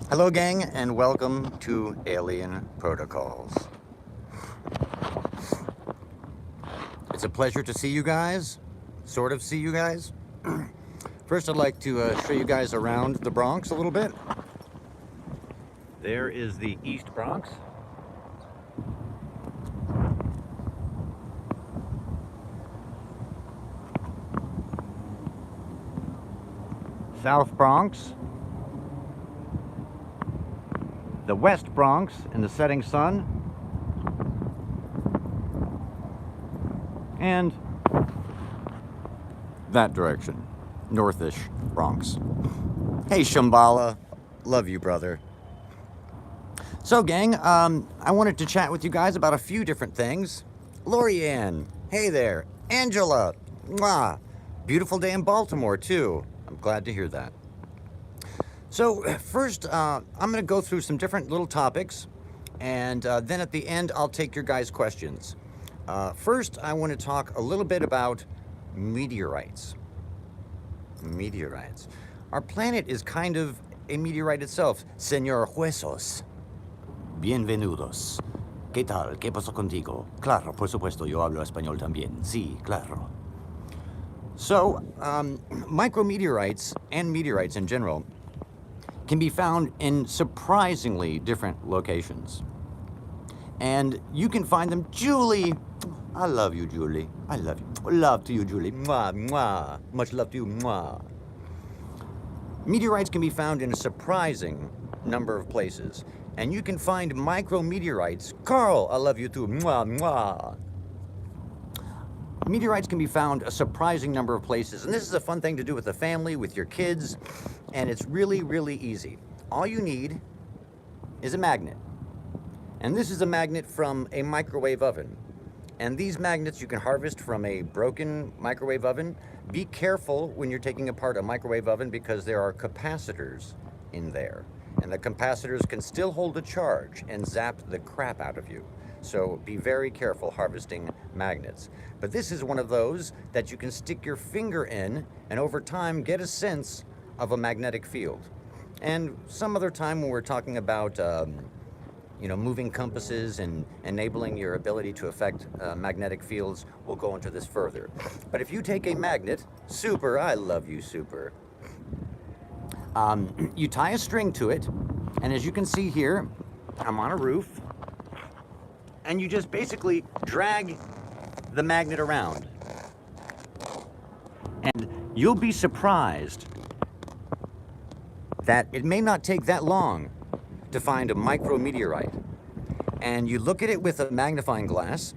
Hello gang, and welcome to Alien Protocols. It's a pleasure to see you guys, sort of see you guys. First I'd like to show you guys around the Bronx a little bit. There is the East Bronx. South Bronx. The West Bronx in the setting sun. And that direction, northish Bronx. Hey Shambhala, love you brother. So gang, I wanted to chat with you guys about a few different things. Lorianne, hey there. Angela, mwah. Beautiful day in Baltimore too. I'm glad to hear that. So first, I'm going to go through some different little topics, and then at the end, I'll take your guys' questions. First, I want to talk a little bit about meteorites. Meteorites. Our planet is kind of a meteorite itself. Señor Huesos. Bienvenidos. ¿Qué tal? ¿Qué pasó contigo? Claro, por supuesto, yo hablo español también. Sí, claro. So, micrometeorites and meteorites in general can be found in surprisingly different locations. And you can find them. Julie, I love you, Julie. I love you. Love to you, Julie. Mwah, mwah. Much love to you, mwah. Meteorites can be found in a surprising number of places. And you can find micrometeorites. Carl, I love you too. Mwah, mwah. Meteorites can be found a surprising number of places, and this is a fun thing to do with the family, with your kids, and it's really, really easy. All you need is a magnet, and this is a magnet from a microwave oven. And these magnets you can harvest from a broken microwave oven. Be careful when you're taking apart a microwave oven because there are capacitors in there, and the capacitors can still hold a charge and zap the crap out of you. So be very careful harvesting magnets. But this is one of those that you can stick your finger in and over time get a sense of a magnetic field. And some other time when we're talking about moving compasses and enabling your ability to affect magnetic fields, we'll go into this further. But if you take a magnet, Super, I love you, Super. You tie a string to it, and as you can see here, I'm on a roof, and you just basically drag the magnet around. And you'll be surprised that it may not take that long to find a micrometeorite. And you look at it with a magnifying glass,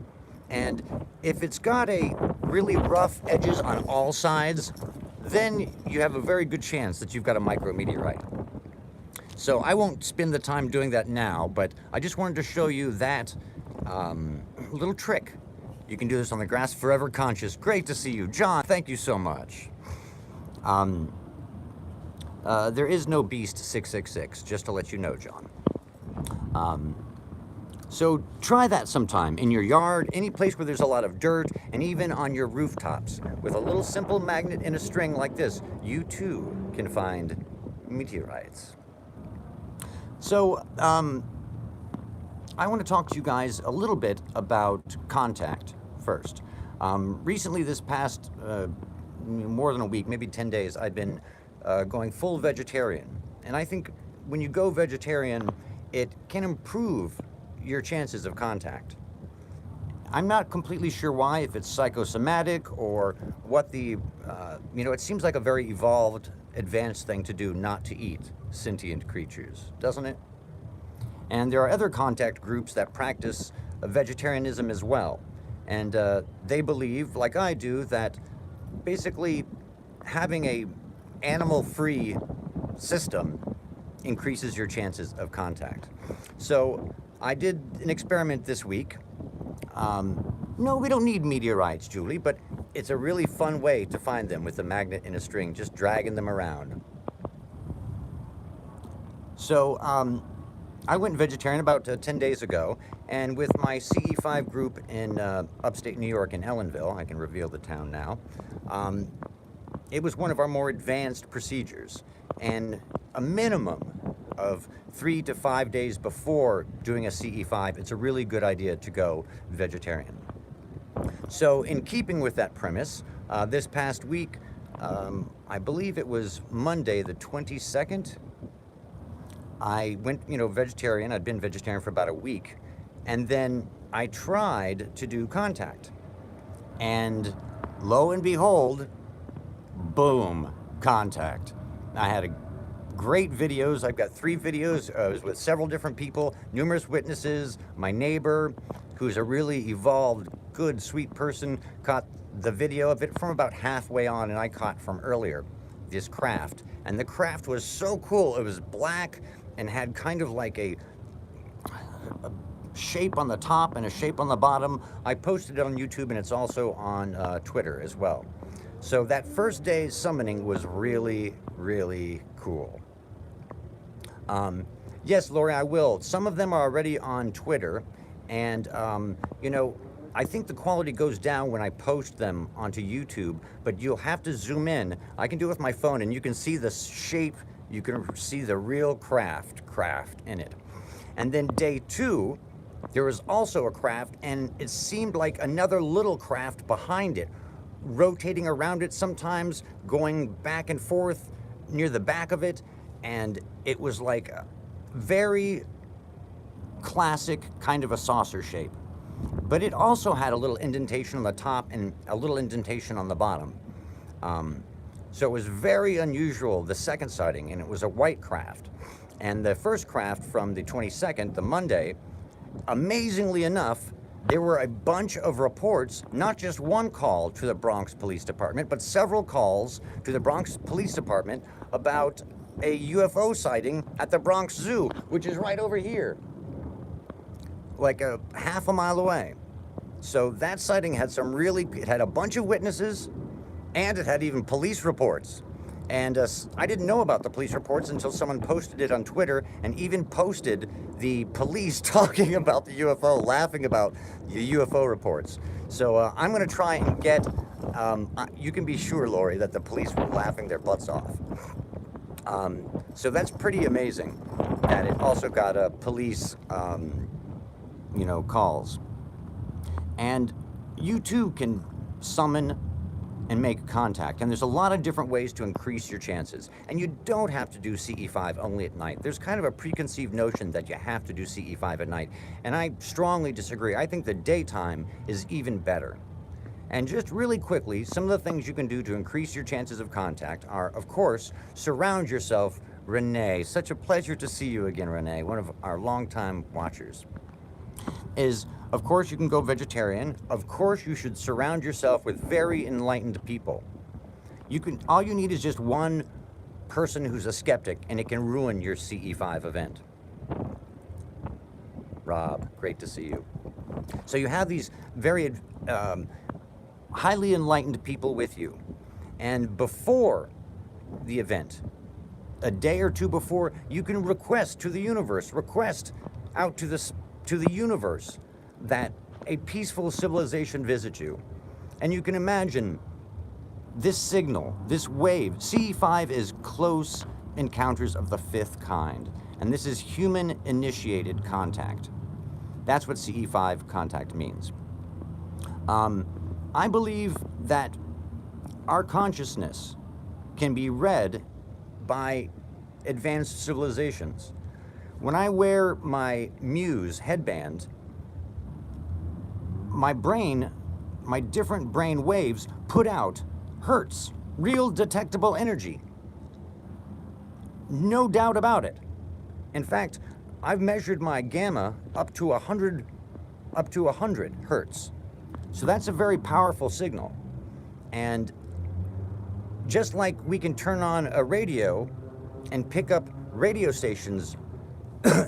and if it's got a really rough edges on all sides, then you have a very good chance that you've got a micrometeorite. So I won't spend the time doing that now, but I just wanted to show you that little trick. You can do this on the grass. Forever Conscious, great to see you. John, thank you so much. There is no Beast 666, just to let you know, John. So try that sometime in your yard, any place where there's a lot of dirt, and even on your rooftops. With a little simple magnet in a string like this, you too can find meteorites. So, I want to talk to you guys a little bit about contact first. Recently, this past more than a week, maybe 10 days, I've been going full vegetarian. And I think when you go vegetarian, it can improve your chances of contact. I'm not completely sure why, if it's psychosomatic or what the, it seems like a very evolved, advanced thing to do not to eat sentient creatures, doesn't it? And there are other contact groups that practice vegetarianism as well. And they believe, like I do, that basically having a animal-free system increases your chances of contact. So I did an experiment this week. No, we don't need meteorites, Julie, but it's a really fun way to find them with a magnet and a string, just dragging them around. So I went vegetarian about 10 days ago, and with my CE5 group in upstate New York in Ellenville, I can reveal the town now, it was one of our more advanced procedures. And a minimum of 3 to 5 days before doing a CE5, it's a really good idea to go vegetarian. So in keeping with that premise, this past week, I believe it was Monday the 22nd, I went, vegetarian. I'd been vegetarian for about a week. And then I tried to do contact. And lo and behold, boom, contact. I had great videos. I've got 3 videos. I was with several different people, numerous witnesses. My neighbor, who's a really evolved, good, sweet person, caught the video of it from about halfway on, and I caught from earlier this craft. And the craft was so cool. It was black and had kind of like a shape on the top and a shape on the bottom. I posted it on YouTube, and it's also on Twitter as well. So that first day's summoning was really, really cool. Yes, Lori, I will. Some of them are already on Twitter, and I think the quality goes down when I post them onto YouTube, but you'll have to zoom in. I can do it with my phone, and you can see the shape. You can see the real craft in it. And then day 2, there was also a craft, and it seemed like another little craft behind it, rotating around it sometimes, going back and forth near the back of it, and it was like a very classic kind of a saucer shape. But it also had a little indentation on the top and a little indentation on the bottom. So it was very unusual, the second sighting, and it was a white craft. And the first craft from the 22nd, the Monday, amazingly enough, there were a bunch of reports, not just one call to the Bronx Police Department, but several calls to the Bronx Police Department about a UFO sighting at the Bronx Zoo, which is right over here, like a half a mile away. So that sighting had it had a bunch of witnesses, and it had even police reports. And I didn't know about the police reports until someone posted it on Twitter, and even posted the police talking about the UFO, laughing about the UFO reports. So I'm going to try and get, you can be sure, Lori, that the police were laughing their butts off. So that's pretty amazing that it also got police, calls. And you too can summon and make contact. And there's a lot of different ways to increase your chances. And you don't have to do CE5 only at night. There's kind of a preconceived notion that you have to do CE5 at night. And I strongly disagree. I think the daytime is even better. And just really quickly, some of the things you can do to increase your chances of contact are, of course, surround yourself. Renee, such a pleasure to see you again, Renee, one of our longtime watchers. Of course, you can go vegetarian. Of course, you should surround yourself with very enlightened people. All you need is just one person who's a skeptic, and it can ruin your CE5 event. Rob, great to see you. So you have these very highly enlightened people with you. And before the event, a day or two before, you can request out to the universe that a peaceful civilization visit you. And you can imagine this signal, this wave. CE5 is close encounters of the 5th kind. And this is human-initiated contact. That's what CE5 contact means. I believe that our consciousness can be read by advanced civilizations. When I wear my Muse headband, my different brain waves put out hertz, real detectable energy. No doubt about it. In fact, I've measured my gamma up to 100 hertz. So that's a very powerful signal. And just like we can turn on a radio and pick up radio stations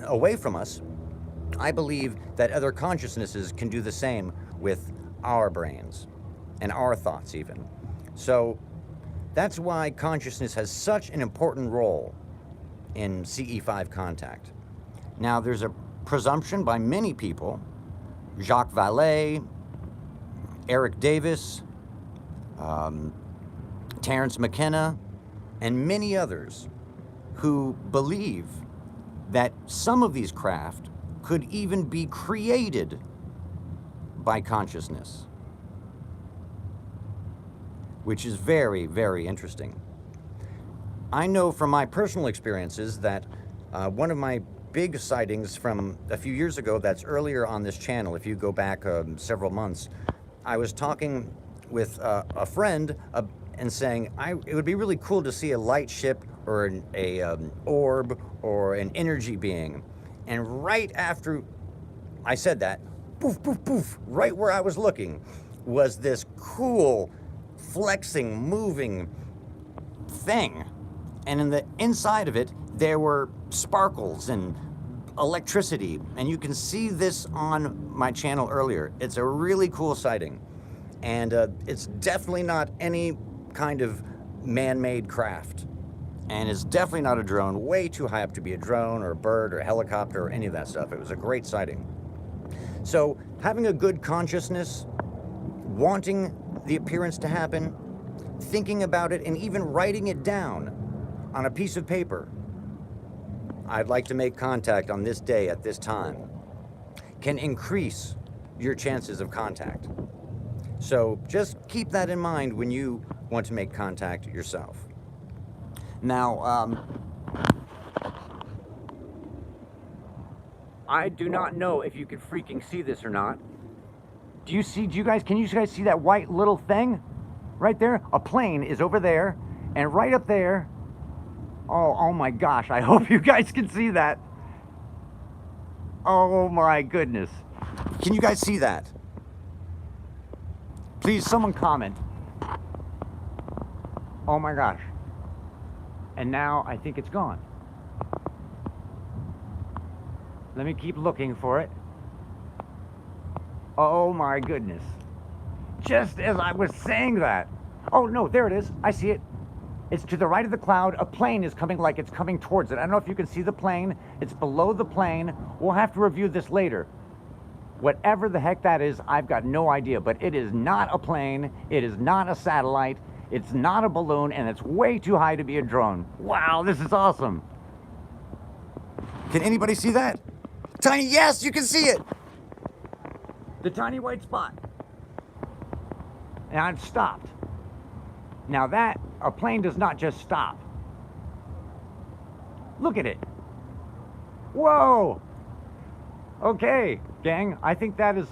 away from us, I believe that other consciousnesses can do the same with our brains and our thoughts even. So that's why consciousness has such an important role in CE5 contact. Now, there's a presumption by many people, Jacques Vallée, Eric Davis, Terence McKenna, and many others who believe that some of these craft could even be created by consciousness, which is very, very interesting. I know from my personal experiences that one of my big sightings from a few years ago, that's earlier on this channel, if you go back several months, I was talking with a friend and saying it would be really cool to see a light ship or an orb or an energy being. And right after I said that, poof, poof, poof, right where I was looking was this cool, flexing, moving thing. And in the inside of it, there were sparkles and electricity. And you can see this on my channel earlier. It's a really cool sighting. And it's definitely not any kind of man-made craft. And it's definitely not a drone, way too high up to be a drone or a bird or a helicopter or any of that stuff. It was a great sighting. So having a good consciousness, wanting the appearance to happen, thinking about it, and even writing it down on a piece of paper. I'd like to make contact on this day at this time, can increase your chances of contact. So just keep that in mind when you want to make contact yourself. Now, I do not know if you can freaking see this or not. Can you guys see that white little thing right there? A plane is over there, and right up there, oh my gosh, I hope you guys can see that. Oh my goodness. Can you guys see that? Please, someone comment. Oh my gosh. And now I think it's gone. Let me keep looking for it. Oh my goodness. Just as I was saying that. Oh no, there it is. I see it. It's to the right of the cloud. A plane is coming, like it's coming towards it. I don't know if you can see the plane. It's below the plane. We'll have to review this later. Whatever the heck that is, I've got no idea. But it is not a plane. It is not a satellite. It's not a balloon, and it's way too high to be a drone. Wow, this is awesome. Can anybody see that? Tiny, yes, you can see it. The tiny white spot. And it's stopped. Now that, a plane does not just stop. Look at it. Whoa. Okay, gang, I think that is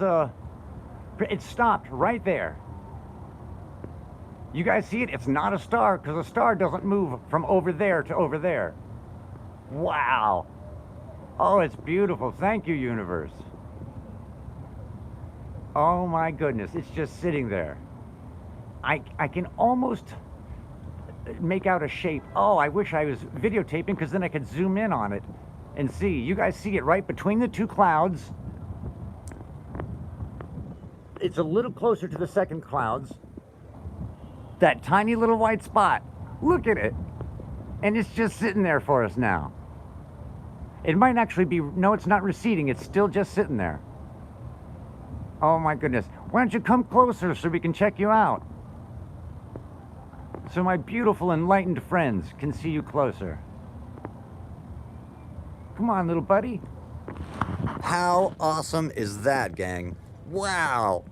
it stopped right there. You guys see it? It's not a star, because a star doesn't move from over there to over there. Wow. Oh, it's beautiful. Thank you, universe. Oh my goodness, it's just sitting there. I can almost make out a shape. Oh, I wish I was videotaping, because then I could zoom in on it and see. You guys see it right between the two clouds. It's a little closer to the second clouds. That tiny little white spot. Look at it. And it's just sitting there for us now. It might actually be, no, it's not receding. It's still just sitting there. Oh my goodness. Why don't you come closer so we can check you out? So my beautiful enlightened friends can see you closer. Come on, little buddy. How awesome is that, gang? Wow.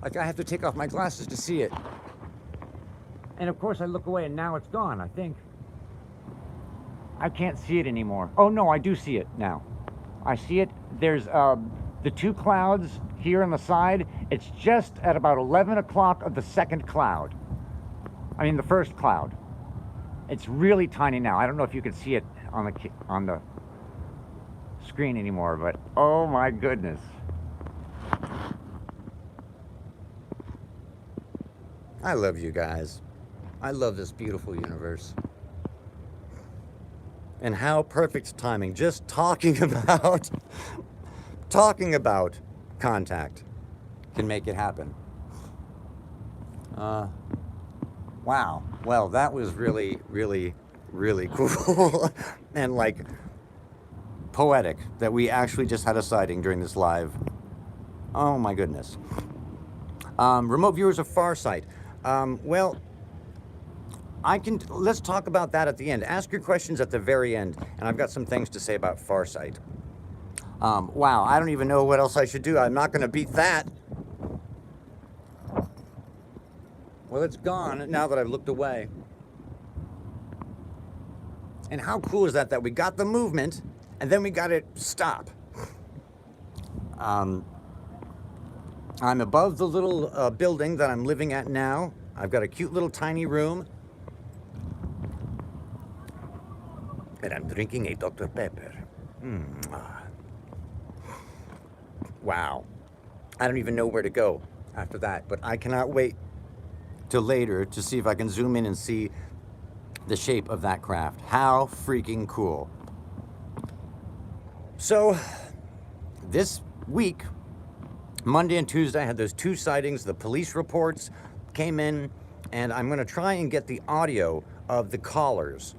Like, I have to take off my glasses to see it. And of course I look away and now it's gone, I think. I can't see it anymore. Oh no, I do see it now. I see it. There's the two clouds here on the side. It's just at about 11 o'clock of the second cloud. I mean the first cloud. It's really tiny now. I don't know if you can see it on the screen anymore, but oh my goodness. I love you guys. I love this beautiful universe. And how perfect timing, just talking about contact can make it happen. Wow. Well, that was really, really, really cool. And like poetic that we actually just had a sighting during this live. Oh my goodness. Remote viewers of Farsight. Well, let's talk about that at the end. Ask your questions at the very end, and I've got some things to say about Farsight. Wow, I don't even know what else I should do. I'm not going to beat that. Well, it's gone now that I've looked away. And how cool is that we got the movement, and then we got it stop. I'm above the little building that I'm living at now. I've got a cute little tiny room. And I'm drinking a Dr. Pepper. Wow. I don't even know where to go after that, but I cannot wait till later to see if I can zoom in and see the shape of that craft. How freaking cool. So, this week, Monday and Tuesday, I had those 2 sightings. The police reports came in, and I'm going to try and get the audio of the callers.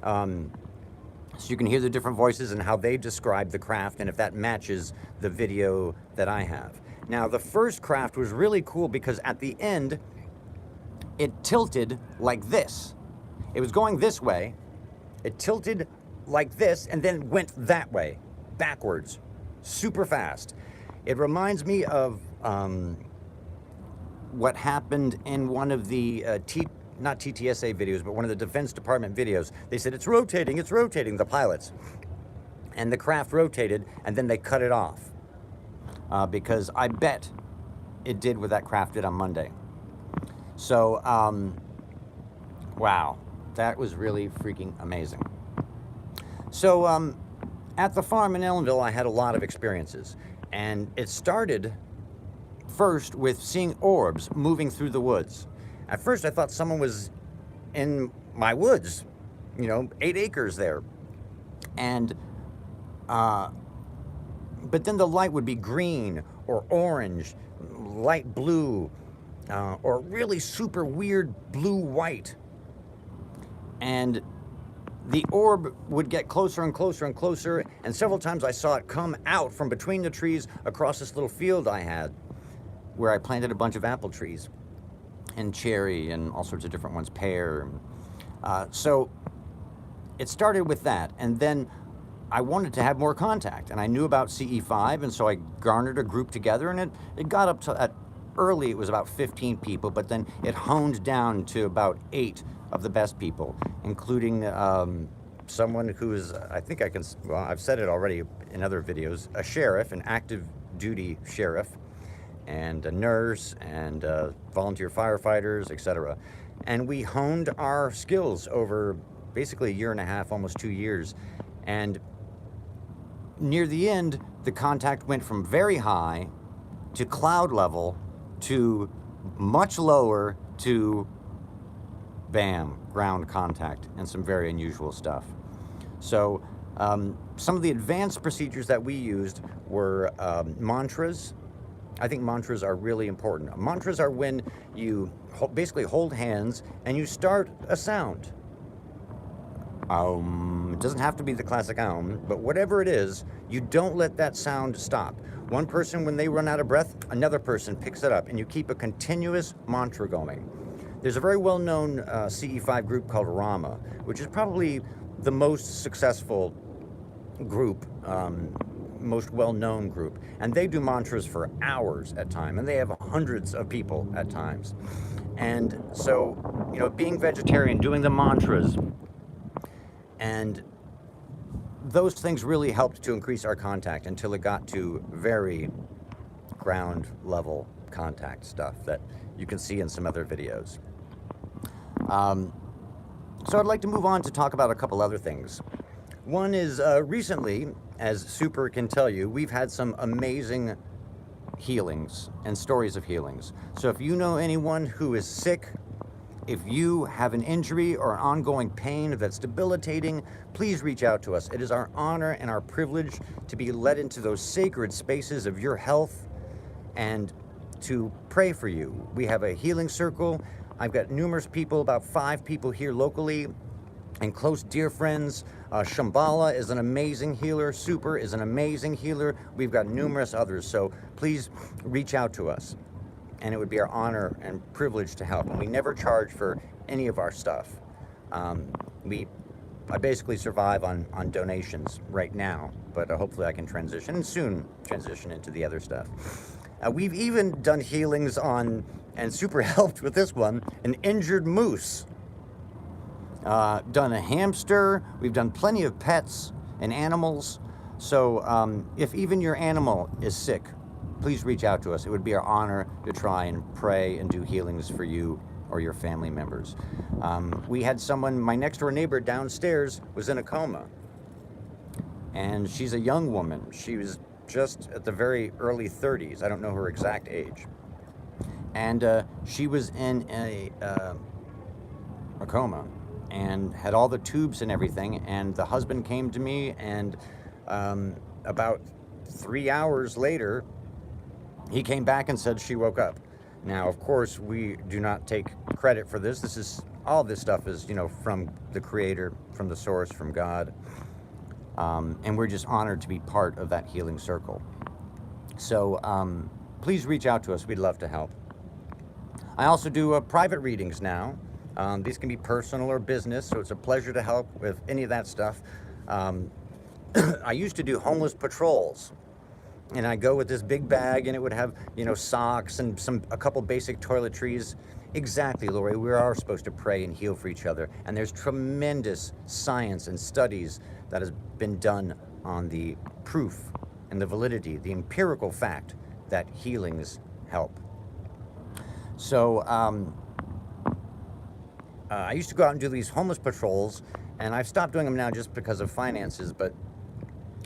So you can hear the different voices and how they describe the craft, and if that matches the video that I have. Now, the first craft was really cool because at the end, it tilted like this. It was going this way, it tilted like this, and then went that way, backwards, super fast. It reminds me of what happened in one of the not TTSA videos, but one of the Defense Department videos. They said, it's rotating, the pilots. And the craft rotated, and then they cut it off. Because I bet it did what that craft did on Monday. So, wow, that was really freaking amazing. So, at the farm in Ellenville, I had a lot of experiences. And it started first with seeing orbs moving through the woods. At first, I thought someone was in my woods, 8 acres there. And, but then the light would be green or orange, light blue, or really super weird blue-white. And the orb would get closer and closer and closer, and several times I saw it come out from between the trees across this little field I had, where I planted a bunch of apple trees. And cherry and all sorts of different ones, pear. So it started with that, and then I wanted to have more contact, and I knew about CE5, and so I garnered a group together, and it got up to, early it was about 15 people, but then it honed down to about 8 of the best people, including someone who is, I think I can, well, I've said it already in other videos, a sheriff, an active duty sheriff, and a nurse, and volunteer firefighters, etc. And we honed our skills over basically 1.5 years, almost 2 years. And near the end, the contact went from very high to cloud level to much lower to bam, ground contact, and some very unusual stuff. So some of the advanced procedures that we used were mantras. I think mantras are really important. Mantras are when you basically hold hands and you start a sound. It doesn't have to be the classic aum, but whatever it is, you don't let that sound stop. One person, when they run out of breath, another person picks it up, and you keep a continuous mantra going. There's a very well-known CE5 group called Rama, which is probably the most successful group, most well-known group, and they do mantras for hours at time, and they have hundreds of people at times. And so, being vegetarian, doing the mantras, and those things really helped to increase our contact until it got to very ground level contact stuff that you can see in some other videos. So I'd like to move on to talk about a couple other things. One is recently, as Super can tell you, we've had some amazing healings and stories of healings. So if you know anyone who is sick, if you have an injury or an ongoing pain that's debilitating, please reach out to us. It is our honor and our privilege to be led into those sacred spaces of your health and to pray for you. We have a healing circle. I've got numerous people, about 5 people here locally, and close dear friends. Shambhala is an amazing healer. Super is an amazing healer. We've got numerous others, so please reach out to us. And it would be our honor and privilege to help. And we never charge for any of our stuff. I basically survive on donations right now, but hopefully I can transition and soon transition into the other stuff. We've even done healings on, and super helped with this one, an injured moose. Done a hamster. We've done plenty of pets and animals. So if even your animal is sick, please reach out to us. It would be our honor to try and pray and do healings for you or your family members. We had someone, my next door neighbor downstairs was in a coma. And she's a young woman. She was just at the very early 30s. I don't know her exact age. And she was in a coma and had all the tubes and everything. And the husband came to me, and about 3 hours later, he came back and said she woke up. Now, of course, we do not take credit for this. All this stuff is, from the Creator, from the source, from God. And we're just honored to be part of that healing circle. So please reach out to us. We'd love to help. I also do private readings now. These can be personal or business, so it's a pleasure to help with any of that stuff. I used to do homeless patrols. And I go with this big bag, and it would have, socks and a couple basic toiletries. Exactly, Lori. We are supposed to pray and heal for each other. And there's tremendous science and studies that has been done on the proof and the validity, the empirical fact that healings help. So I used to go out and do these homeless patrols, and I've stopped doing them now just because of finances, but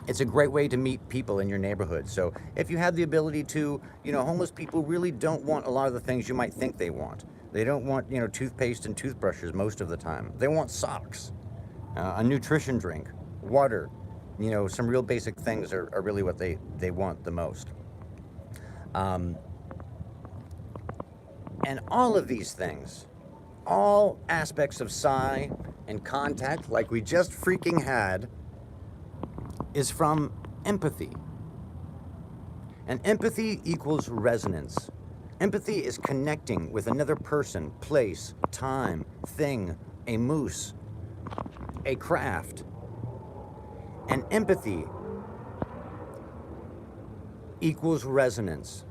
it's a great way to meet people in your neighborhood. So if you have the ability to, homeless people really don't want a lot of the things you might think they want. They don't want, toothpaste and toothbrushes most of the time. They want socks, a nutrition drink, water, some real basic things are really what they want the most. And all of these things, all aspects of psi and contact, like we just freaking had, is from empathy. And empathy equals resonance. Empathy is connecting with another person, place, time, thing, a moose, a craft. And empathy equals resonance.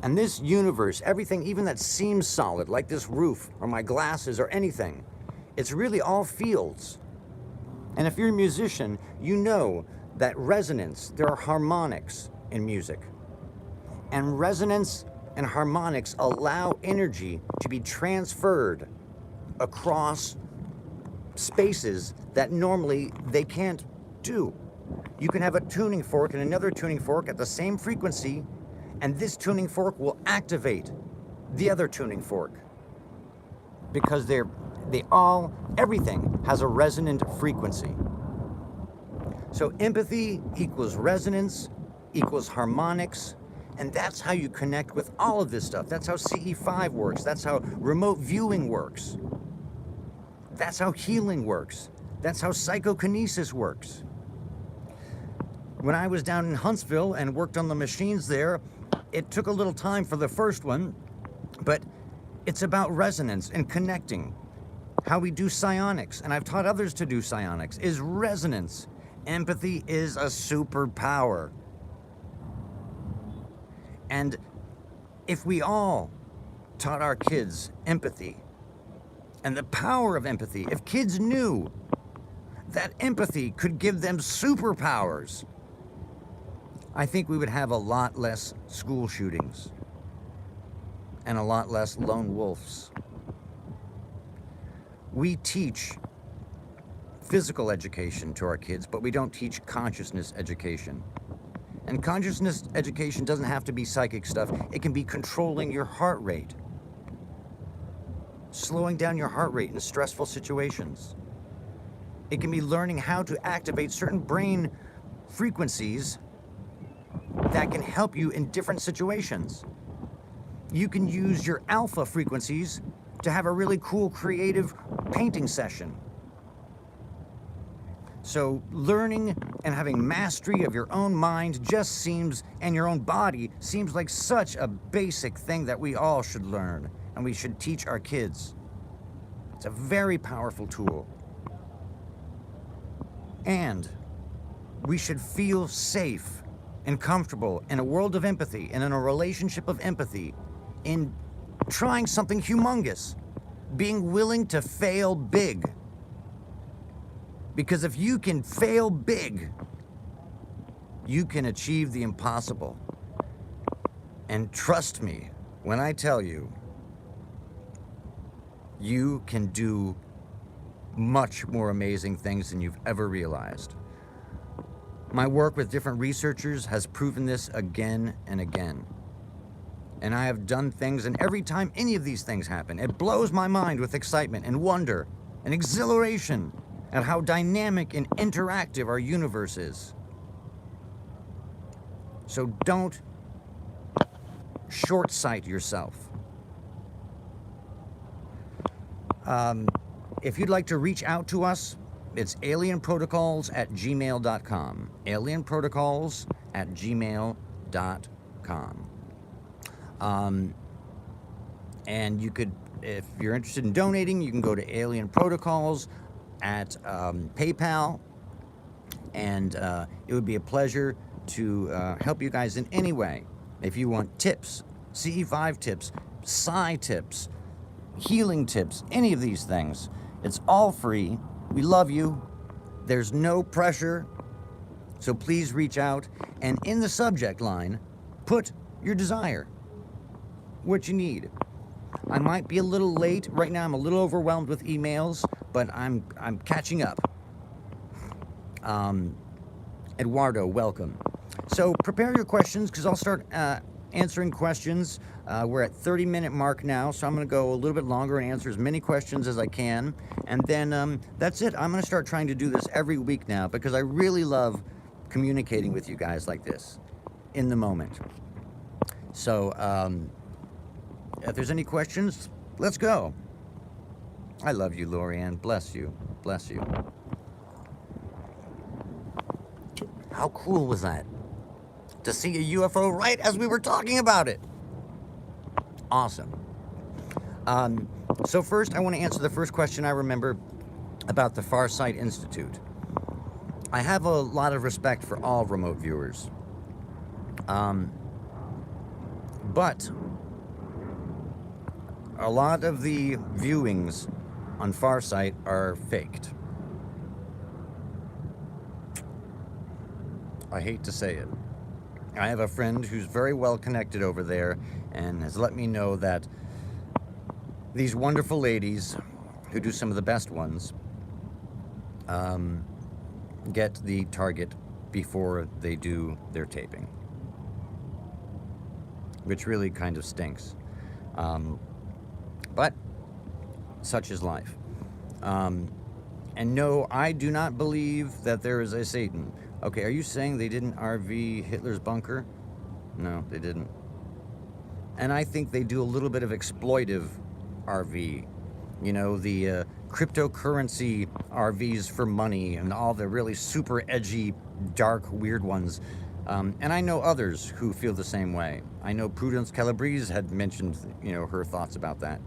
And this universe, everything even that seems solid, like this roof or my glasses or anything, it's really all fields. And if you're a musician, you know that resonance, there are harmonics in music. And resonance and harmonics allow energy to be transferred across spaces that normally they can't do. You can have a tuning fork and another tuning fork at the same frequency, and this tuning fork will activate the other tuning fork. Because everything has a resonant frequency. So empathy equals resonance, equals harmonics, and that's how you connect with all of this stuff. That's how CE5 works. That's how remote viewing works. That's how healing works. That's how psychokinesis works. When I was down in Huntsville and worked on the machines there, it took a little time for the first one, but it's about resonance and connecting. How we do psionics, and I've taught others to do psionics, is resonance. Empathy is a superpower. And if we all taught our kids empathy and the power of empathy, if kids knew that empathy could give them superpowers, I think we would have a lot less school shootings and a lot less lone wolves. We teach physical education to our kids, but we don't teach consciousness education. And consciousness education doesn't have to be psychic stuff. It can be controlling your heart rate, slowing down your heart rate in stressful situations. It can be learning how to activate certain brain frequencies that can help you in different situations. You can use your alpha frequencies to have a really cool creative painting session. So learning and having mastery of your own mind just seems, and your own body, seems like such a basic thing that we all should learn and we should teach our kids. It's a very powerful tool. And we should feel safe and comfortable in a world of empathy and in a relationship of empathy in trying something humongous, being willing to fail big. Because if you can fail big, you can achieve the impossible. And trust me when I tell you, you can do much more amazing things than you've ever realized. My work with different researchers has proven this again and again. And I have done things, and every time any of these things happen, it blows my mind with excitement and wonder and exhilaration at how dynamic and interactive our universe is. So don't short-sight yourself. If you'd like to reach out to us, it's alienprotocols@gmail.com. alienprotocols@gmail.com. And you could, if you're interested in donating, you can go to Alien Protocols at PayPal, and it would be a pleasure to help you guys in any way. If you want tips, CE5 tips, psi tips, healing tips, any of these things, it's all free. We love you. There's no pressure. So please reach out, and in the subject line, put your desire, what you need. I might be a little late right now. I'm a little overwhelmed with emails, but I'm catching up. Eduardo, welcome. So prepare your questions, because I'll start answering questions. We're at 30-minute mark now, so I'm going to go a little bit longer and answer as many questions as I can. And then that's it. I'm going to start trying to do this every week now, because I really love communicating with you guys like this in the moment. So if there's any questions, let's go. I love you, Lorianne. Bless you. Bless you. How cool was that? To see a UFO right as we were talking about it. Awesome. So first, I want to answer the first question I remember about the Farsight Institute. I have a lot of respect for all remote viewers. But a lot of the viewings on Farsight are faked. I hate to say it. I have a friend who's very well connected over there and has let me know that these wonderful ladies, who do some of the best ones, get the target before they do their taping, which really kind of stinks. But such is life. And no, I do not believe that there is a Satan. Okay, are you saying they didn't RV Hitler's bunker? No, they didn't. And I think they do a little bit of exploitive RV. You know, the cryptocurrency RVs for money and all the really super edgy, dark, weird ones. And I know others who feel the same way. I know Prudence Calabrese had mentioned, you know, her thoughts about that.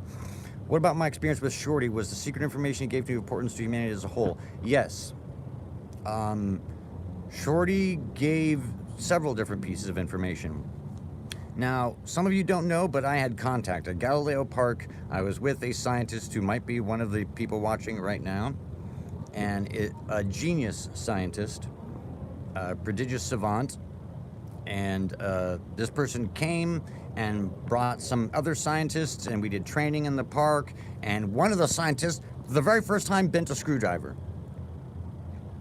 What about my experience with Shorty? Was the secret information he gave to importance to humanity as a whole? Yes. Shorty gave several different pieces of information. Now, some of you don't know, but I had contact at Galileo Park. I was with a scientist who might be one of the people watching right now, and a genius scientist, a prodigious savant, and this person came and brought some other scientists, and we did training in the park, and one of the scientists, for the very first time, bent a screwdriver.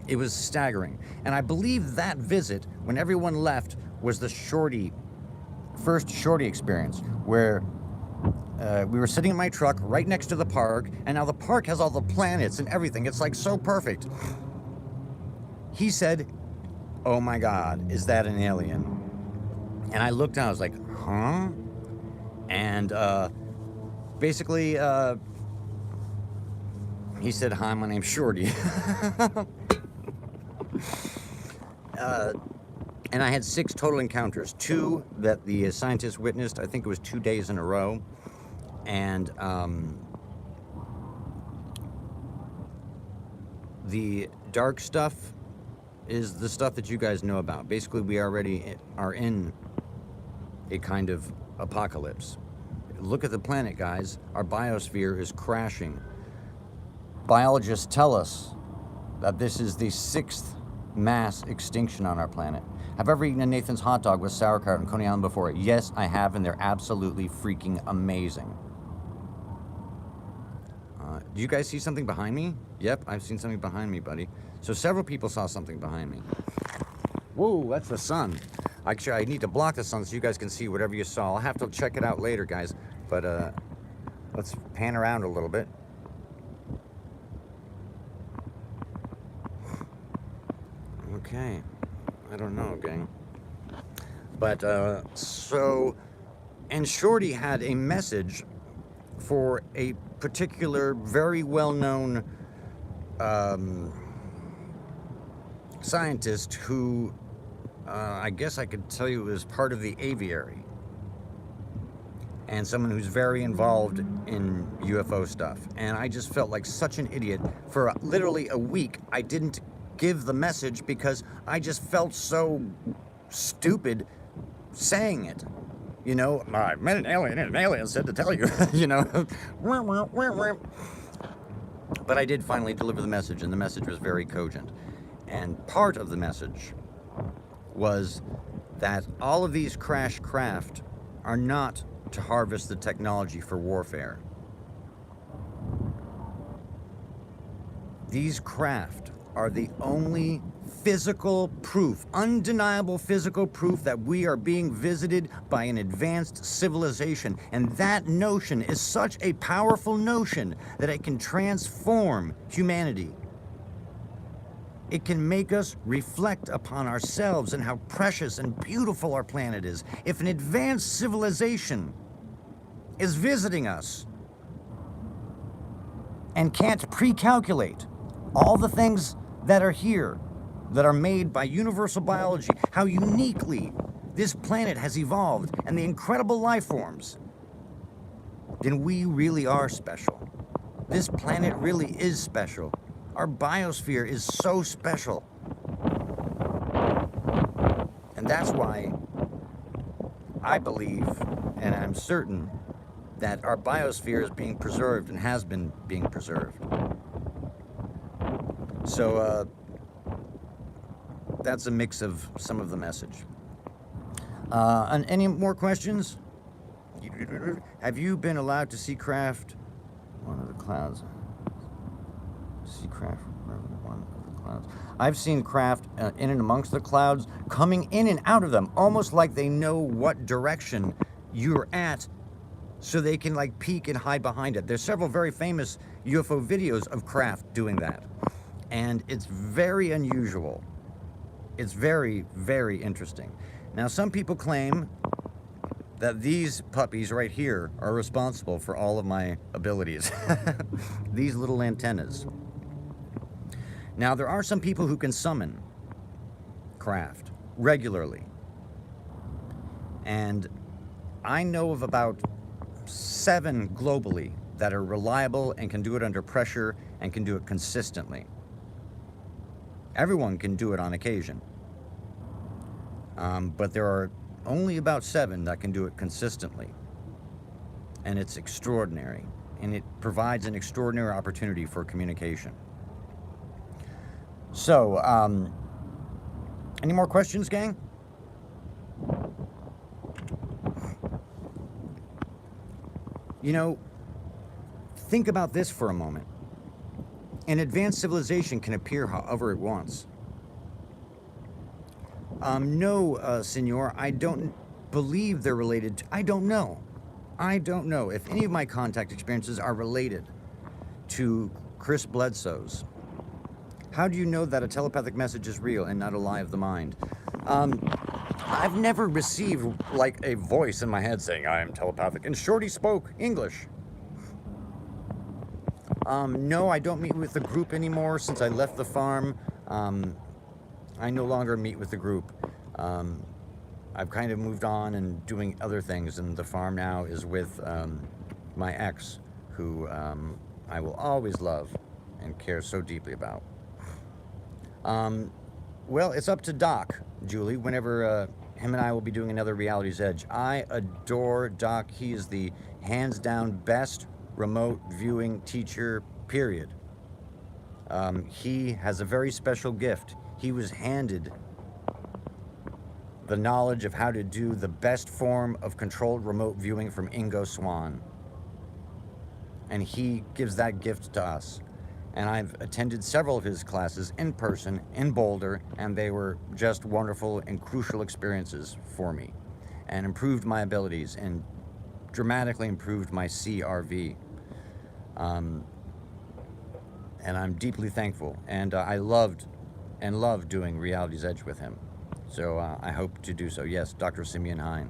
It was staggering. And I believe that visit, when everyone left, was the first Shorty experience, where we were sitting in my truck right next to the park, and now the park has all the planets and everything. It's like so perfect. He said, "Oh my God, is that an alien?" And I looked down, I was like, huh? And basically, he said, "Hi, my name's Shorty." And I had 6 total encounters. 2 that the scientists witnessed. I think it was 2 days in a row. And The dark stuff is the stuff that you guys know about. Basically, we already are in a kind of apocalypse. Look at the planet, guys. Our biosphere is crashing. Biologists tell us that this is the 6th mass extinction on our planet. Have I ever eaten a Nathan's hot dog with sauerkraut and Coney Island before? Yes, I have, and they're absolutely freaking amazing. Do you guys see something behind me? Yep, I've seen something behind me, buddy. So several people saw something behind me. Whoa, that's the sun. Actually, I need to block the sun so you guys can see whatever you saw. I'll have to check it out later, guys. But let's pan around a little bit. Okay, I don't know, gang. But and Shorty had a message for a particular, very well-known scientist who, I guess I could tell you is part of the aviary, and someone who's very involved in UFO stuff. And I just felt like such an idiot. For literally a week, I didn't give the message because I just felt so stupid saying it. You know, I met an alien and an alien said to tell you, you know. But I did finally deliver the message, and the message was very cogent. And part of the message was that all of these crash craft are not to harvest the technology for warfare. These craft are the only physical proof, undeniable physical proof that we are being visited by an advanced civilization. And that notion is such a powerful notion that it can transform humanity. It can make us reflect upon ourselves and how precious and beautiful our planet is. If an advanced civilization is visiting us and can't pre-calculate all the things that are here, that are made by universal biology, how uniquely this planet has evolved, and the incredible life forms, then we really are special. This planet really is special. Our biosphere is so special. And that's why I believe, and I'm certain, that our biosphere is being preserved and has been being preserved. So, that's a mix of some of the message. And any more questions? Have you been allowed to see craft? One of the clouds. See craft. One of the clouds. I've seen craft in and amongst the clouds, coming in and out of them, almost like they know what direction you're at, so they can like peek and hide behind it. There's several very famous UFO videos of craft doing that, and it's very unusual. It's very, very interesting. Now, some people claim that these puppies right here are responsible for all of my abilities. These little antennas. Now, there are some people who can summon craft regularly. And I know of about 7 globally that are reliable and can do it under pressure and can do it consistently. Everyone can do it on occasion. But there are only about 7 that can do it consistently. And it's extraordinary. And it provides an extraordinary opportunity for communication. So, any more questions, gang? You know, think about this for a moment. An advanced civilization can appear however it wants. No, senor, I don't believe they're related to, I don't know. I don't know if any of my contact experiences are related to Chris Bledsoe's. How do you know that a telepathic message is real and not a lie of the mind? I've never received like a voice in my head saying I am telepathic, and Shorty spoke English. No, I don't meet with the group anymore since I left the farm. I no longer meet with the group. I've kind of moved on and doing other things, and the farm now is with my ex, who I will always love and care so deeply about. Well, it's up to Doc, Julie, whenever him and I will be doing another Reality's Edge. I adore Doc. He is the hands down best remote viewing teacher, period. He has a very special gift. He was handed the knowledge of how to do the best form of controlled remote viewing from Ingo Swann. And he gives that gift to us. And I've attended several of his classes in person in Boulder, and they were just wonderful and crucial experiences for me, and improved my abilities and dramatically improved my CRV. And I'm deeply thankful, and I loved doing Reality's Edge with him. So I hope to do so. Yes, Dr. Simeon Hine.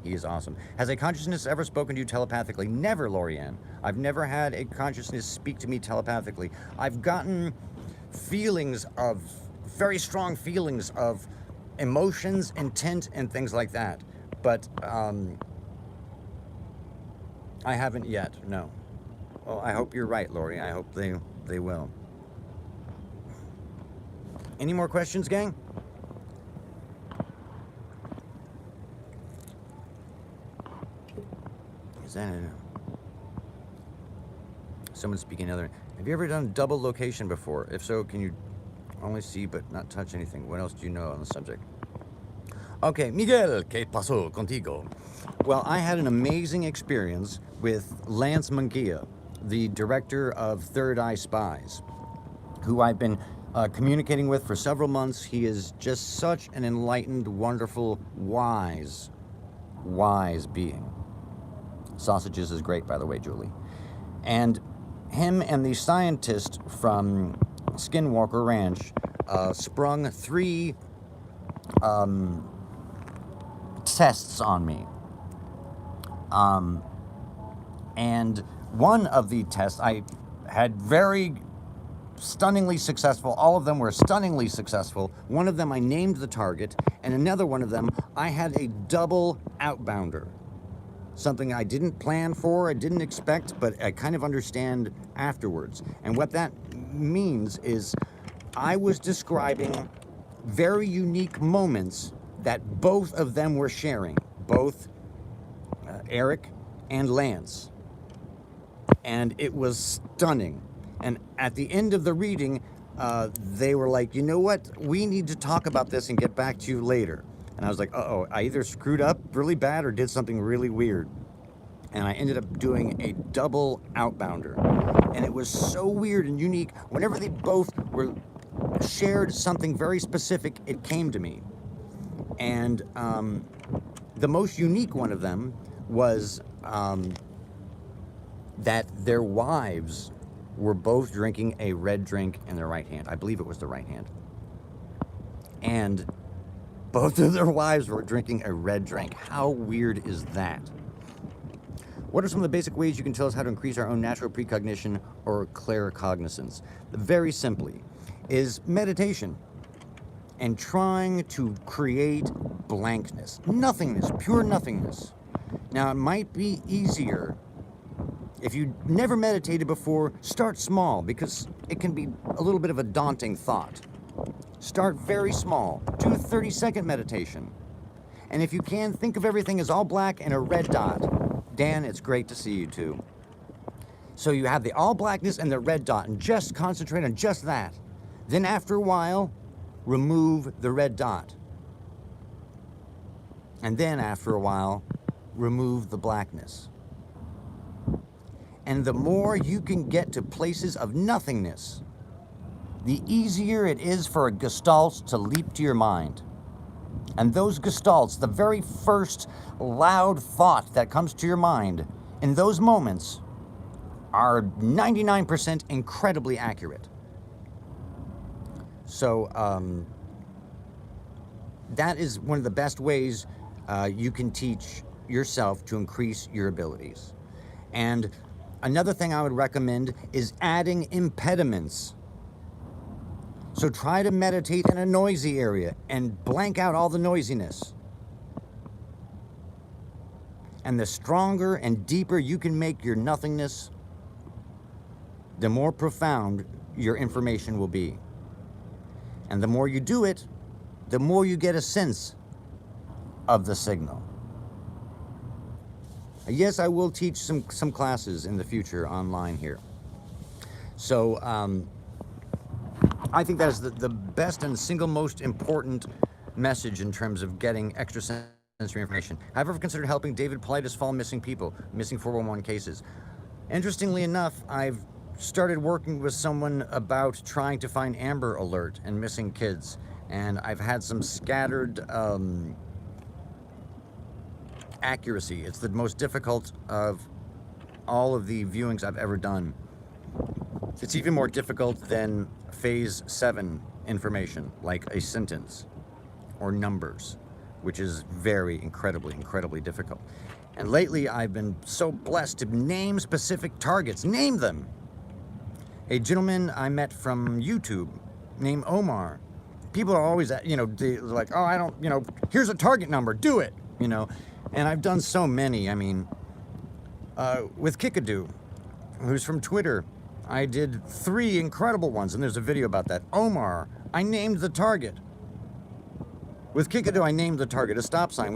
He is awesome. Has a consciousness ever spoken to you telepathically? Never, Lorianne. I've never had a consciousness speak to me telepathically. I've gotten feelings of, very strong feelings of emotions, intent, and things like that. But I haven't yet, no. Well, I hope you're right, Lori. I hope they will. Any more questions, gang? Someone speaking other. Have you ever done double location before? If so, can you only see but not touch anything? What else do you know on the subject? Okay, Miguel, ¿qué pasó contigo? Well, I had an amazing experience with Lance Munguia, the director of Third Eye Spies, who I've been communicating with for several months. He is just such an enlightened, wonderful, wise being. Sausages is great, by the way, Julie. And him and the scientist from Skinwalker Ranch sprung 3 tests on me. And one of the tests I had very stunningly successful. All of them were stunningly successful. One of them I named the target, and another one of them I had a double outbounder. Something I didn't plan for, I didn't expect, but I kind of understand afterwards. And what that means is I was describing very unique moments that both of them were sharing, both Eric and Lance. And it was stunning. And at the end of the reading, they were like, you know what? We need to talk about this and get back to you later. And I was like, uh-oh, I either screwed up really bad or did something really weird. And I ended up doing a double outbounder. And it was so weird and unique. Whenever they both shared something very specific, it came to me. And the most unique one of them was that their wives were both drinking a red drink in their right hand. I believe it was the right hand. And both of their wives were drinking a red drink. How weird is that? What are some of the basic ways you can tell us how to increase our own natural precognition or claircognizance? Very simply, is meditation and trying to create blankness, nothingness, pure nothingness. Now, it might be easier if you never meditated before. Start small, because it can be a little bit of a daunting thought. Start very small. Do a 30-second meditation. And if you can, think of everything as all black and a red dot. Dan, it's great to see you too. So you have the all blackness and the red dot, and just concentrate on just that. Then after a while, remove the red dot. And then after a while, remove the blackness. And the more you can get to places of nothingness, the easier it is for a gestalt to leap to your mind. And those gestalts, the very first loud thought that comes to your mind, in those moments, are 99% incredibly accurate. So that is one of the best ways you can teach yourself to increase your abilities. And another thing I would recommend is adding impediments. So try to meditate in a noisy area and blank out all the noisiness. And the stronger and deeper you can make your nothingness, the more profound your information will be. And the more you do it, the more you get a sense of the signal. Yes, I will teach some classes in the future online here. So I think that is the best and single most important message in terms of getting extrasensory information. Have ever considered helping David Paulides follow missing people, missing 411 cases? Interestingly enough, I've started working with someone about trying to find Amber Alert and missing kids. And I've had some scattered accuracy. It's the most difficult of all of the viewings I've ever done. It's even more difficult than phase 7 information, like a sentence or numbers, which is very incredibly difficult. And lately I've been so blessed to name specific targets. Name them. A gentleman I met from YouTube named Omar. People are always, they're like, oh, I don't, here's a target number, do it, And I've done so many. I mean, with Kickadoo, who's from Twitter, I did 3 incredible ones, and there's a video about that. Omar, I named the target. With Kickadoo, I named the target, a stop sign.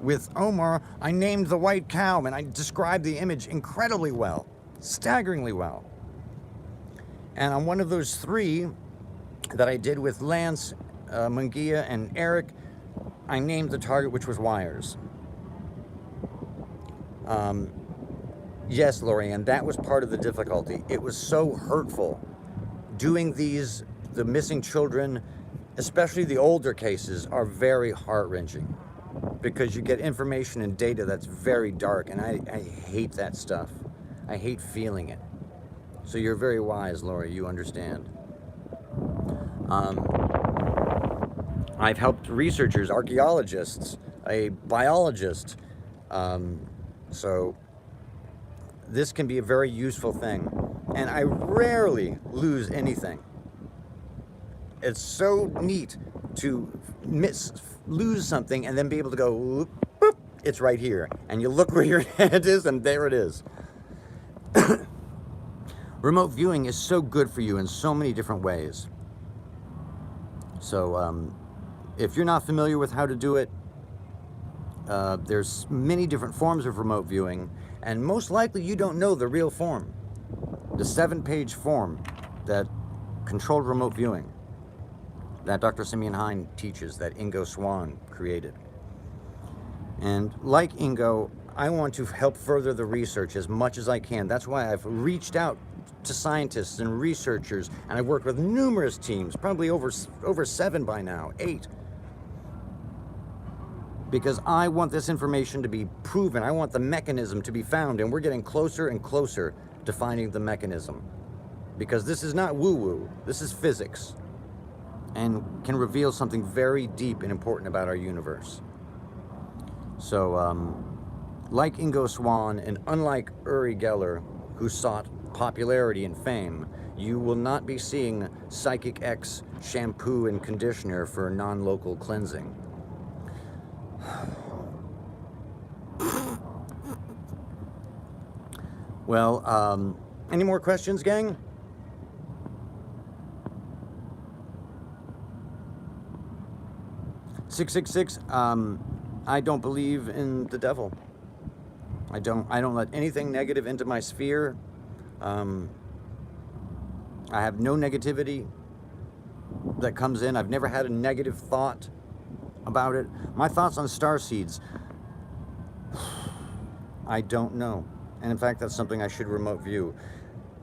With Omar, I named the white cow, and I described the image incredibly well, staggeringly well. And on one of those 3 that I did with Lance, Munguia, and Eric, I named the target, which was wires. Yes, Lorianne, that was part of the difficulty. It was so hurtful doing these. The missing children, especially the older cases, are very heart-wrenching because you get information and data that's very dark, and I hate that stuff. I hate feeling it. So you're very wise, Lori. You understand. I've helped researchers, archaeologists, a biologist. So this can be a very useful thing. And I rarely lose anything. It's so neat to lose something and then be able to go, whoop, boop, it's right here. And you look where your head is, and there it is. Remote viewing is so good for you in so many different ways. So if you're not familiar with how to do it, there's many different forms of remote viewing, and most likely you don't know the real form. The 7-page form that controlled remote viewing that Dr. Simeon Hine teaches, that Ingo Swann created. And like Ingo, I want to help further the research as much as I can. That's why I've reached out to scientists and researchers, and I've worked with numerous teams, probably over 7 by now, 8. Because I want this information to be proven. I want the mechanism to be found, and we're getting closer and closer to finding the mechanism. Because this is not woo-woo, this is physics, and can reveal something very deep and important about our universe. So, like Ingo Swann, and unlike Uri Geller, who sought popularity and fame, you will not be seeing Psychic X shampoo and conditioner for non-local cleansing. Well, any more questions, gang? "666, I don't believe in the devil. I don't let anything negative into my sphere. I have no negativity that comes in. I've never had a negative thought about it. My thoughts on Starseeds, I don't know. And in fact, that's something I should remote view.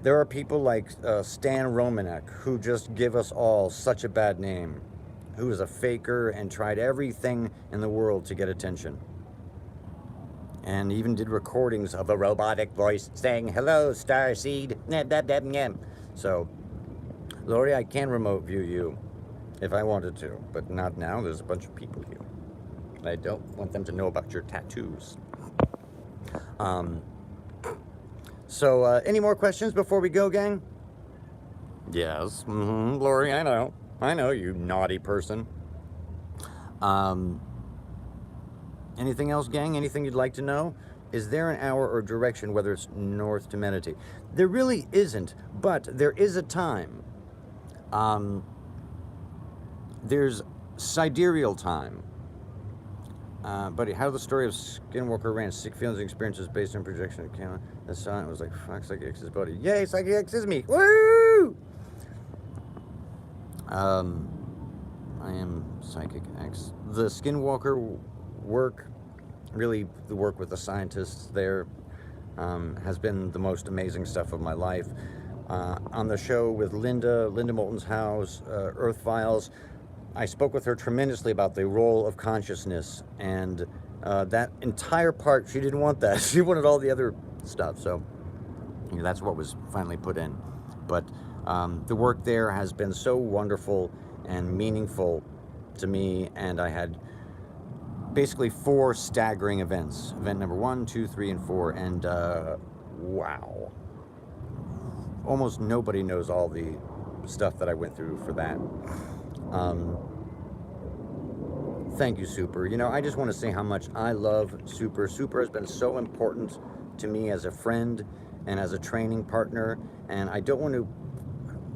There are people like Stan Romanek, who just give us all such a bad name, who is a faker and tried everything in the world to get attention. And even did recordings of a robotic voice saying, "Hello, Starseed." So, Lori, I can remote view you if I wanted to, but not now. There's a bunch of people here. And I don't want them to know about your tattoos. So, any more questions before we go, gang? Yes. Lori, I know. I know, you naughty person. Anything else, gang? Anything you'd like to know? Is there an hour or direction, whether it's north to meditate? There really isn't, but there is a time. There's sidereal time. But how the story of Skinwalker Ranch, sick feelings and experiences based on projection of camera. The son was like, fuck, Psychic X is body. Yay, Psychic X is me. Woo! I am Psychic X. The Skinwalker work, really the work with the scientists there, has been the most amazing stuff of my life. On the show with Linda Moulton's House, Earth Files, I spoke with her tremendously about the role of consciousness, and that entire part, she didn't want that. She wanted all the other stuff, so you know, that's what was finally put in. But the work there has been so wonderful and meaningful to me, and I had basically 4 staggering events. Event number 1, 2, 3, and 4, and wow. Almost nobody knows all the stuff that I went through for that. Thank you, Super. You know, I just want to say how much I love Super. Super has been so important to me as a friend and as a training partner, and I don't want to,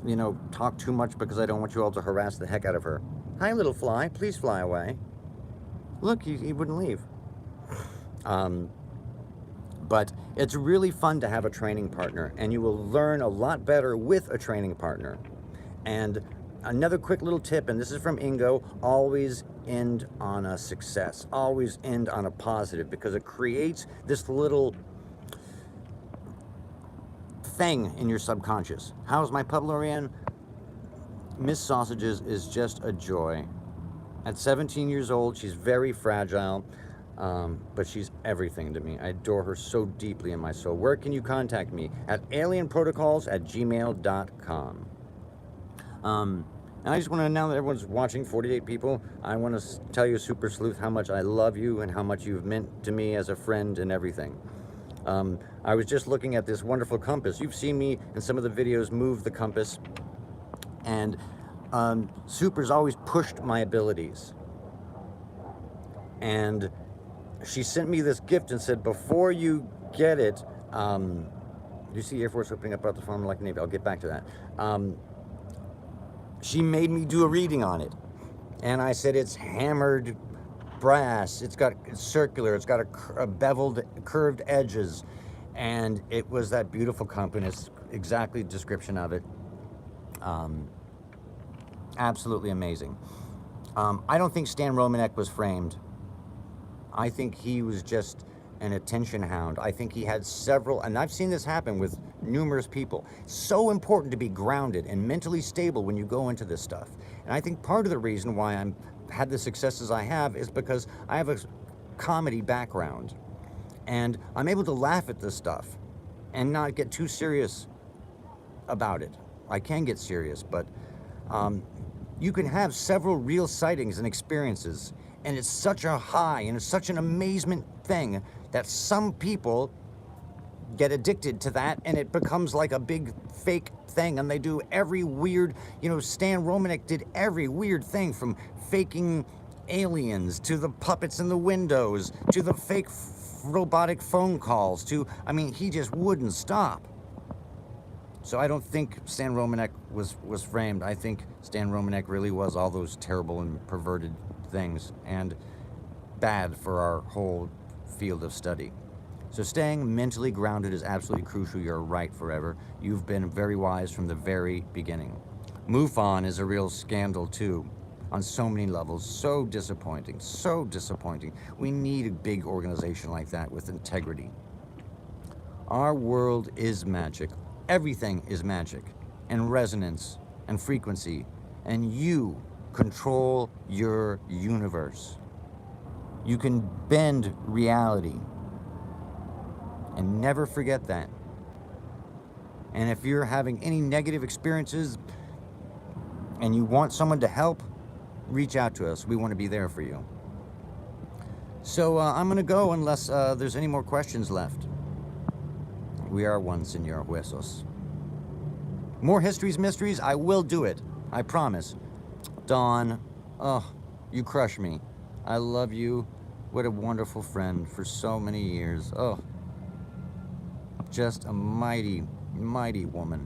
you know, talk too much because I don't want you all to harass the heck out of her. Hi, little fly. Please fly away. Look, he wouldn't leave. But it's really fun to have a training partner, and you will learn a lot better with a training partner. And another quick little tip, and this is from Ingo, always end on a success. Always end on a positive, because it creates this little thing in your subconscious. How's my pup, Lorianne? Miss Sausages is just a joy. At 17 years old, she's very fragile, but she's everything to me. I adore her so deeply in my soul. Where can you contact me? At alienprotocols@gmail.com. And I just want to, now that everyone's watching, 48 people, I want to tell you, Super Sleuth, how much I love you and how much you've meant to me as a friend and everything. I was just looking at this wonderful compass. You've seen me in some of the videos move the compass, and Super's always pushed my abilities. And she sent me this gift and said, before you get it, you see Air Force opening up out the farm like Navy. I'll get back to that. She made me do a reading on it. And I said, it's hammered brass. It's circular. It's got a beveled, curved edges. And it was that beautiful compass, exactly description of it. Absolutely amazing. I don't think Stan Romanek was framed. I think he was just an attention hound. I think he had several, and I've seen this happen with numerous people. So important to be grounded and mentally stable when you go into this stuff. And I think part of the reason why I'm had the successes I have is because I have a comedy background, and I'm able to laugh at this stuff and not get too serious about it. I can get serious, but you can have several real sightings and experiences, and it's such a high and it's such an amazement thing that some people get addicted to that, and it becomes like a big fake thing, and they do every weird, you know, Stan Romanek did every weird thing, from faking aliens to the puppets in the windows to the fake robotic phone calls to, I mean, he just wouldn't stop. So I don't think Stan Romanek was framed. I think Stan Romanek really was all those terrible and perverted things, and bad for our whole field of study. So staying mentally grounded is absolutely crucial. You're right, Forever. You've been very wise from the very beginning. MUFON is a real scandal too, on so many levels. So disappointing, so disappointing. We need a big organization like that with integrity. Our world is magic. Everything is magic, and resonance, and frequency, and you control your universe. You can bend reality, and never forget that. And if you're having any negative experiences and you want someone to help, reach out to us. We want to be there for you. So I'm going to go unless there's any more questions left. We are one, Senor Huesos. More histories, mysteries, I will do it. I promise. Dawn, oh, you crush me. I love you. What a wonderful friend for so many years. Oh, just a mighty, mighty woman.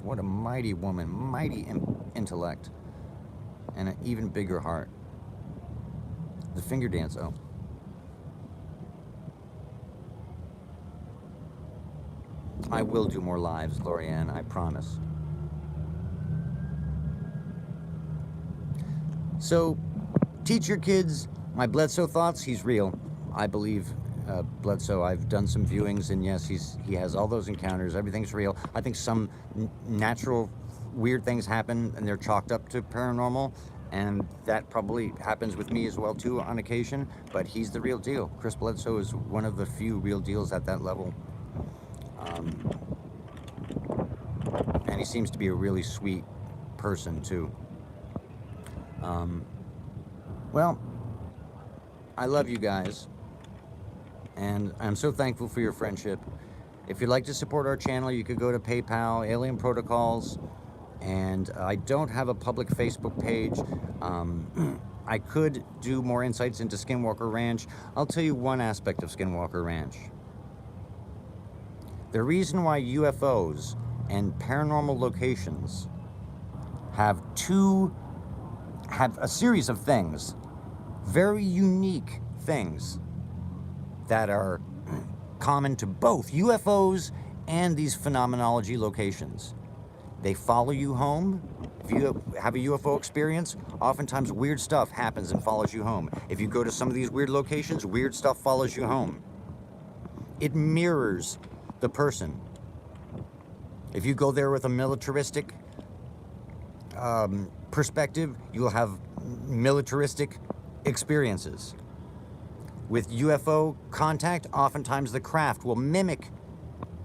What a mighty woman, mighty intellect. and an even bigger heart. The finger dance, oh. I will do more lives, Lorianne, I promise. So, teach your kids my Bledsoe thoughts. He's real. I believe Bledsoe. I've done some viewings, and yes, he has all those encounters. Everything's real. I think some natural weird things happen, and they're chalked up to paranormal, and that probably happens with me as well, too, on occasion, but he's the real deal. Chris Bledsoe is one of the few real deals at that level. And he seems to be a really sweet person, too. Well, I love you guys, and I'm so thankful for your friendship. If you'd like to support our channel, you could go to PayPal, Alien Protocols, and I don't have a public Facebook page. I could do more insights into Skinwalker Ranch. I'll tell you one aspect of Skinwalker Ranch. The reason why UFOs and paranormal locations have a series of things, very unique things that are common to both UFOs and these phenomenology locations. They follow you home. If you have a UFO experience, oftentimes weird stuff happens and follows you home. If you go to some of these weird locations, weird stuff follows you home. It mirrors the person. If you go there with a militaristic perspective, you'll have militaristic experiences. With UFO contact, oftentimes the craft will mimic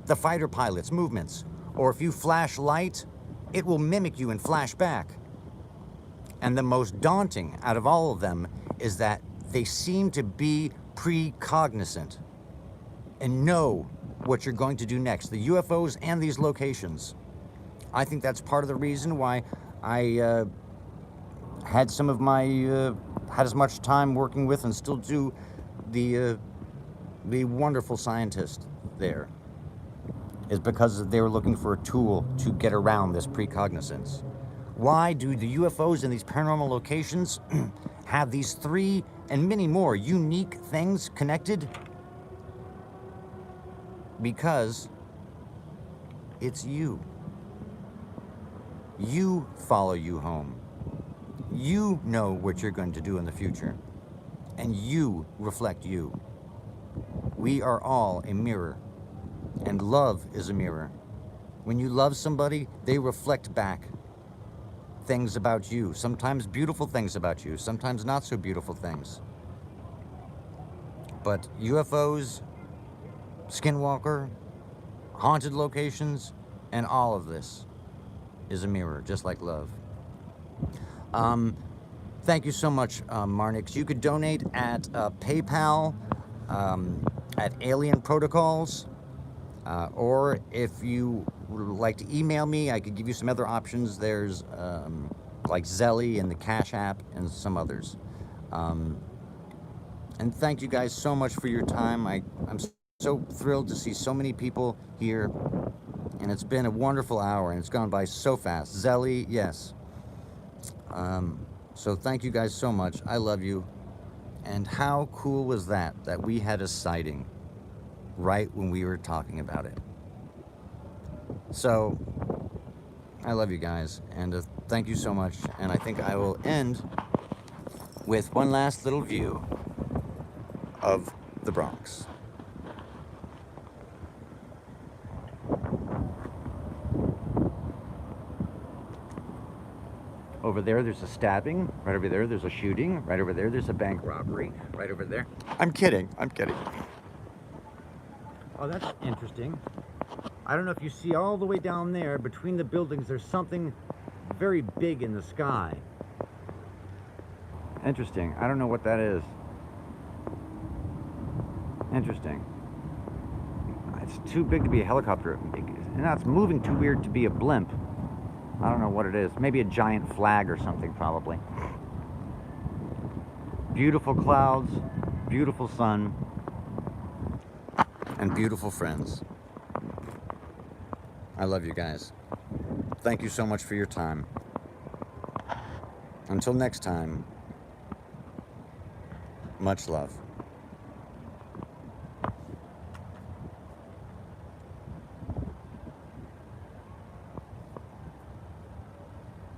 the fighter pilot's movements. Or if you flash light, it will mimic you and flash back. And the most daunting out of all of them is that they seem to be precognizant and know what you're going to do next. The UFOs and these locations. I think that's part of the reason why I had some of my, had as much time working with and still do the wonderful scientist there, is because they were looking for a tool to get around this precognizance. Why do the UFOs in these paranormal locations have these three and many more unique things connected? Because it's you. You follow you home. You know what you're going to do in the future. And you reflect you. We are all a mirror. And love is a mirror. When you love somebody, they reflect back things about you. Sometimes beautiful things about you. Sometimes not so beautiful things. But UFOs, Skinwalker, haunted locations, and all of this is a mirror, just like love. Thank you so much, Marnix. You could donate at PayPal, at Alien Protocols, or if you would like to email me, I could give you some other options. There's like Zelly and the Cash App and some others. And thank you guys so much for your time. I'm so thrilled to see so many people here, and it's been a wonderful hour, and it's gone by so fast. Zelly, yes. So thank you guys so much. I love you. And how cool was that we had a sighting right when we were talking about it. So I love you guys, and thank you so much. And I think I will end with one last little view of the Bronx. Over there, there's a stabbing. Right over there, there's a shooting. Right over there, there's a bank robbery. Right over there. I'm kidding. I'm kidding. Oh, that's interesting. I don't know if you see all the way down there, between the buildings, there's something very big in the sky. Interesting. I don't know what that is. Interesting. It's too big to be a helicopter. And it's moving too weird to be a blimp. I don't know what it is. Maybe a giant flag or something, probably. Beautiful clouds, beautiful sun, and beautiful friends. I love you guys. Thank you so much for your time. Until next time, much love.